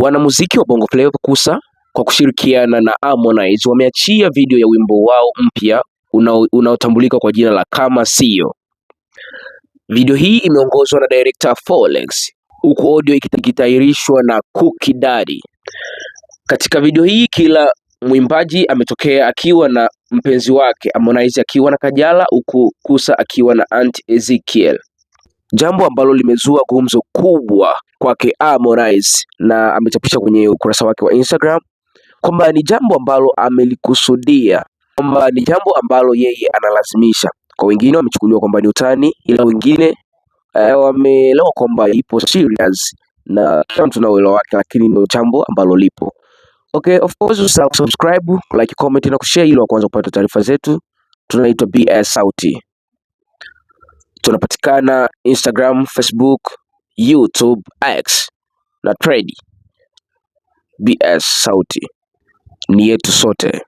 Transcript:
Wanamuziki wa Bongo Flava Kusa kwa kushirikiana na Harmonize wameachia video ya wimbo wao mpya unaotambulika kwa jina la Kama Sio. Video hii imeongozwa na director Folex, huku audio ikitayarishwa na Cookie Daddy. Katika video hii kila mwimbaji ametokea akiwa na mpenzi wake, Harmonize akiwa na Kajala huku Kusa akiwa na Aunt Ezekiel, jambo ambalo limezua gumzo kubwa kwake Harmonize, na amechapisha kwenye ukurasa wake wa Instagram kwamba ni jambo ambalo amelikusudia, kwamba ni jambo ambalo yeye analazimisha. Kwa wengine wamechukuliwa kwamba ni utani, ila wengine wameelewa kwamba ipo serious, na kila mtu na uelewa wake, lakini ndio jambo ambalo lipo. Okay, of course usisahau subscribe, like, comment na kushare ili kwanza kupata taarifa zetu. Tunaitwa BS Sauti. Tunapatikana Instagram, Facebook, YouTube, X na Thread. BS Sauti ni yetu sote.